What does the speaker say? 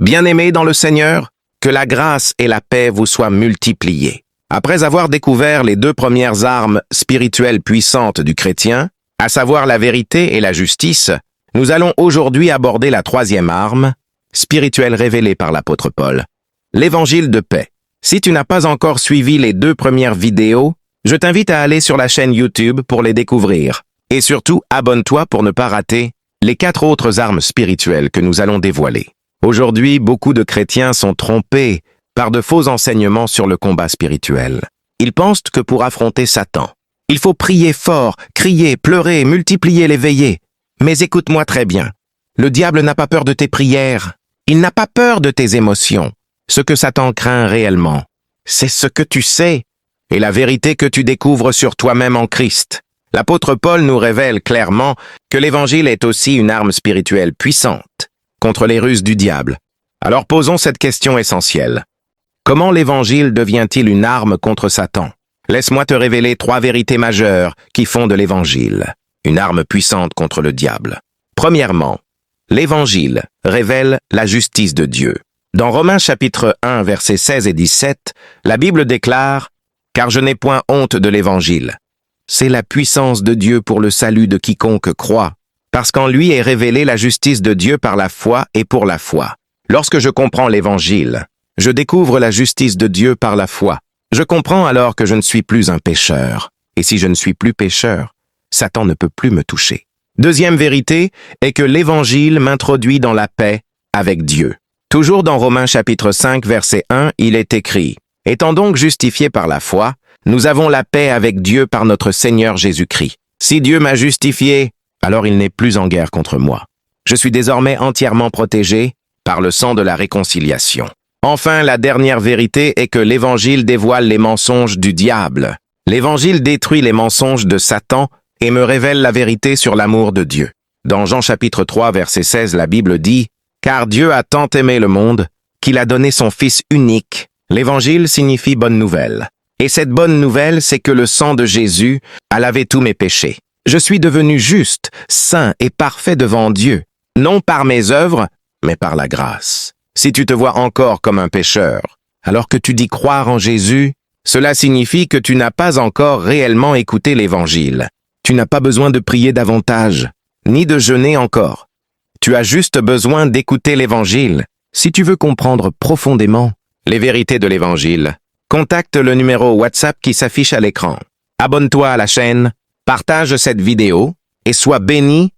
Bien-aimés dans le Seigneur, que la grâce et la paix vous soient multipliées. Après avoir découvert les deux premières armes spirituelles puissantes du chrétien, à savoir la vérité et la justice, nous allons aujourd'hui aborder la troisième arme, spirituelle révélée par l'apôtre Paul, l'évangile de paix. Si tu n'as pas encore suivi les deux premières vidéos, je t'invite à aller sur la chaîne YouTube pour les découvrir. Et surtout, abonne-toi pour ne pas rater les 4 autres armes spirituelles que nous allons dévoiler. Aujourd'hui, beaucoup de chrétiens sont trompés par de faux enseignements sur le combat spirituel. Ils pensent que pour affronter Satan, il faut prier fort, crier, pleurer, multiplier les veillées. Mais écoute-moi très bien. Le diable n'a pas peur de tes prières. Il n'a pas peur de tes émotions. Ce que Satan craint réellement, c'est ce que tu sais et la vérité que tu découvres sur toi-même en Christ. L'apôtre Paul nous révèle clairement que l'évangile est aussi une arme spirituelle puissante contre les ruses du diable. Alors posons cette question essentielle. Comment l'évangile devient-il une arme contre Satan? Laisse-moi te révéler 3 vérités majeures qui font de l'évangile une arme puissante contre le diable. Premièrement, l'évangile révèle la justice de Dieu. Dans Romains chapitre 1, versets 16 et 17, la Bible déclare « Car je n'ai point honte de l'évangile. C'est la puissance de Dieu pour le salut de quiconque croit, parce qu'en lui est révélée la justice de Dieu par la foi et pour la foi. » Lorsque je comprends l'évangile, je découvre la justice de Dieu par la foi. Je comprends alors que je ne suis plus un pécheur. Et si je ne suis plus pécheur, Satan ne peut plus me toucher. Deuxième vérité est que l'évangile m'introduit dans la paix avec Dieu. Toujours dans Romains chapitre 5, verset 1, il est écrit « Étant donc justifiés par la foi, nous avons la paix avec Dieu par notre Seigneur Jésus-Christ. Si Dieu m'a justifié, alors il n'est plus en guerre contre moi. Je suis désormais entièrement protégé par le sang de la réconciliation. » Enfin, la dernière vérité est que l'évangile dévoile les mensonges du diable. L'évangile détruit les mensonges de Satan et me révèle la vérité sur l'amour de Dieu. Dans Jean chapitre 3, verset 16, la Bible dit « Car Dieu a tant aimé le monde qu'il a donné son Fils unique. » L'évangile signifie bonne nouvelle. Et cette bonne nouvelle, c'est que le sang de Jésus a lavé tous mes péchés. Je suis devenu juste, saint et parfait devant Dieu, non par mes œuvres, mais par la grâce. Si tu te vois encore comme un pécheur, alors que tu dis croire en Jésus, cela signifie que tu n'as pas encore réellement écouté l'Évangile. Tu n'as pas besoin de prier davantage, ni de jeûner encore. Tu as juste besoin d'écouter l'Évangile. Si tu veux comprendre profondément les vérités de l'Évangile, contacte le numéro WhatsApp qui s'affiche à l'écran. Abonne-toi à la chaîne, partage cette vidéo et sois béni